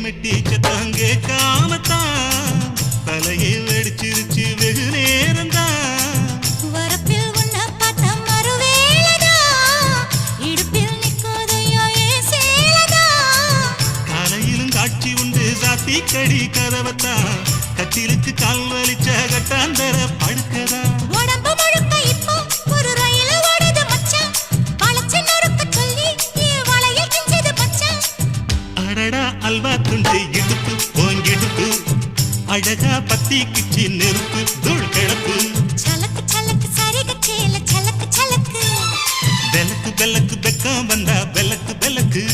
மெட்டி சத்தம் கேட்காமத்தான் தலையை வெடிச்சிருச்சு வெகு நேரம்தான். வரப்பில் உன்ன பார்த்த மறுவேளதா இடுப்பில் நிற்குதையோ ஏன் சேலதா. காலையிலும் காட்சி உண்டு சாத்தி கடி கதவத்தான் கட்டிலுக்கு கால் வலிச்ச கட்டாந்தர படுக்கதா. உடம்பு முழுக்க இப்போ ஒரு ரயில் ஓடுது மச்சான். வளைச்சு நொறுக்க சொல்லி என் வளையல் கிஞ்சது மச்சான். அடடா அல்வா துண்டு இடுப்பு போங்கிடுப்பு அழகா பத்தி கிச்சி நெருப்பு தூள் கிடப்பு. சலக்கு சலக்கு சரிக சேல சலக்கு சலக்கு பெலக்கு பெலக்கு பெக்கம் வந்தா பெலக்கு பெலக்கு